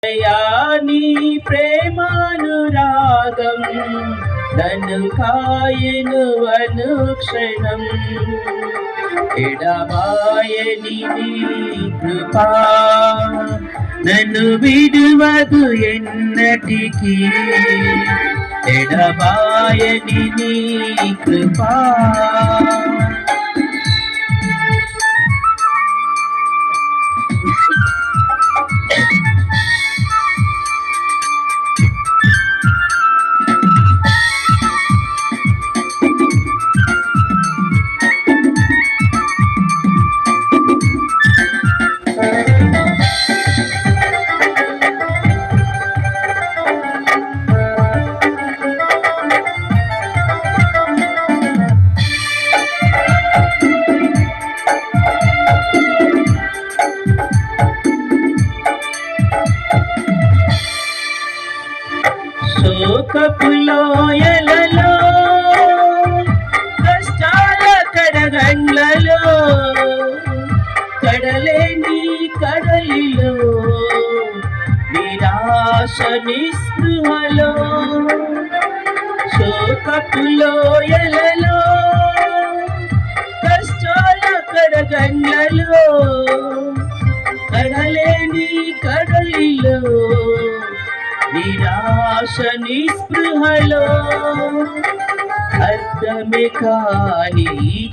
అయ్యా నీ ప్రేమానురాగం నన్ను కాయను అనుక్షణం ఎడబాయని నీ కృపా నన్ను విడువదు ఎన్నటికీ ఎడబాయని నీ కృపా శోకపులోయలలో కష్టాల కడగండ్లలో కడలేని కడలిలో నిరాశ నిస్పృహలో శోకపులోయలలో కష్టాల కడగండ్లలో కడలేని కడలిలో నిరాశ నిస్పృహలో అర్థమే కాని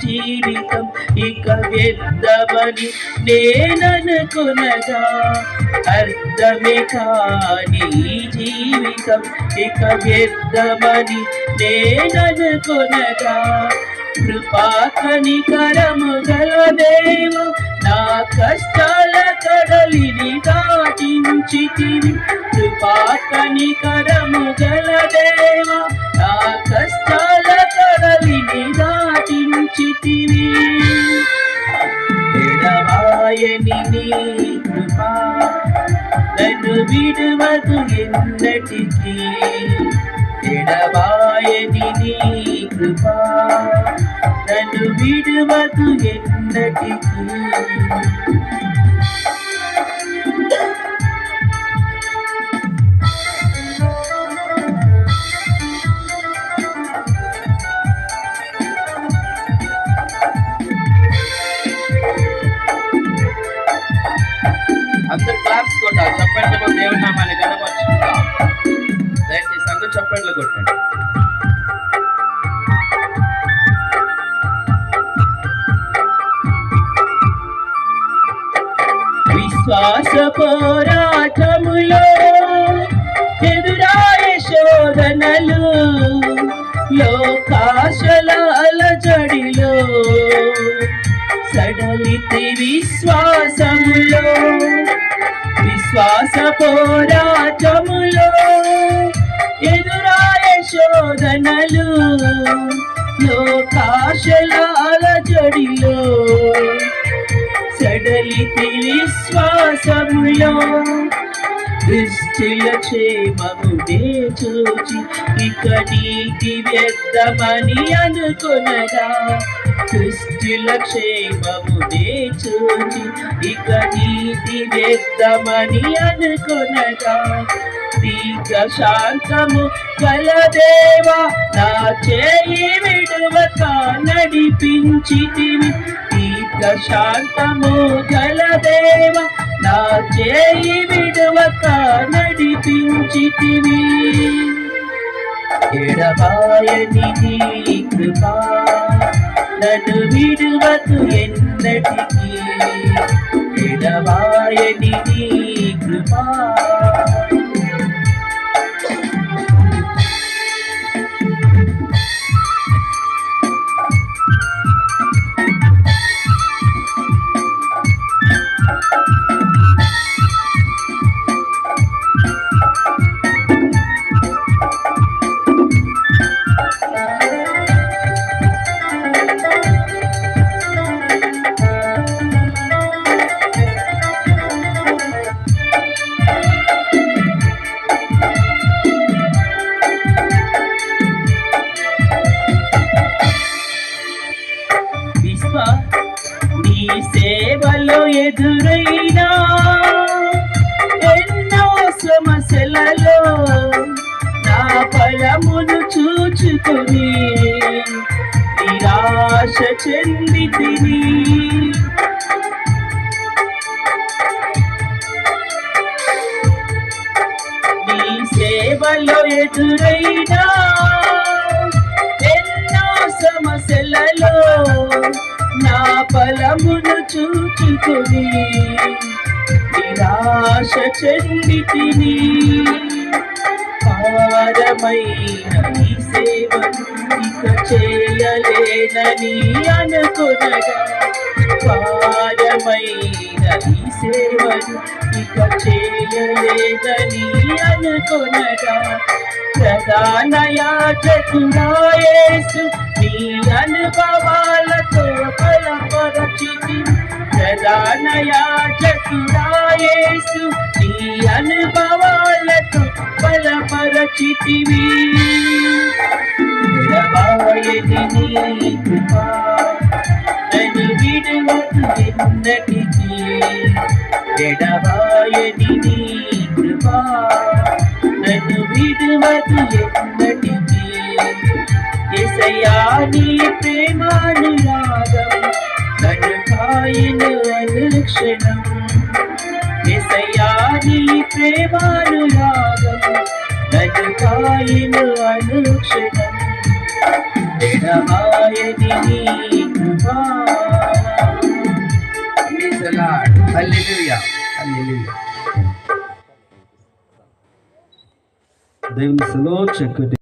జీవితం ఇక వ్యర్థమని నేననుకునగా అర్థమే కాని జీవితం ఇక వ్యర్థమని నేననుకునగా కృపా కనికరము గల దేవు నా కష్టాల కడలిని దాటించితివి కృపా కనికరము గల దేవ నా కష్టాల కడలిని దాటించితివి ఎడబాయని నీ కృపా నన్ను విడువదు ఎన్నటికీ ఎడబాయని నీ కృపా నన్ను విడువదు ఎన్నటికీ అందరు క్లాప్స్ కొట్టాలి చప్పట్లతో దేవుని నామాన్ని కనపరుచుకుంటా దయచేసి అందరూ చప్పట్లు కొట్టండి విశ్వాస పోరాటములో ఎదురాయ శోధనలు లోకాశల అలజడిలో సడలితి విశ్వాసములో విశ్వాస పోరాటములో ఎదురాయ శోధనలు లోకాశల అలజడిలో సడలితి విశ్వాసములో దృష్టిల క్షేమమునే చూచి ఇక నీతి వ్యర్థమని అనుకునగా దృష్టిల క్షేమమునే చూచి ఇక నీతి వ్యర్థమని అనుకునగా దీర్ఘ శాంతము గల దేవా నా చేయి విడువక నడిపించితివి దీర్ఘ శాంతము గల దేవా నా చేయి విడువక నడిపించితివి ఎడబాయని నీ కృపా నన్ను విడువదు ఎన్నటికీ ఎడబాయని నీ కృపా చూచుకొని నిరాశ చెందితిని. నీ సేవలో ఎదురైనా ఎన్నో సమస్యలలో నా బలమును చూచుకొని నిరాశ చెందితిని. భారమైన ఈ సేవను ఇక చేయలేనని అనుకొనగా, భారమైన ఈ సేవను ఇక చేయలేదని అనుకొనగా, ప్రధాన యాజకుడా యేసు నీ అనుభవాలతో బలపరచితి. ప్రధాన యాజకుడా యేసు నీ అనుభవాలతో బలపరచితివి. ఎడబాయని నీ కృప నన్ను విడువదు ఎన్నటికీ. ఎడబాయని నీ కృప నన్ను విడువదు ఎన్నటికీ. యేసయ్యా నీ ప్రేమానురాగం నన్ను కాయును అనుక్షణం. యేసయ్యా నీ ప్రేమానురాగం నన్ను కాయును అనుక్షణం. ఎడబాయని నీ కృపా. Praise the Lord. Hallelujah, hallelujah. దేవుని సలో చక్కటి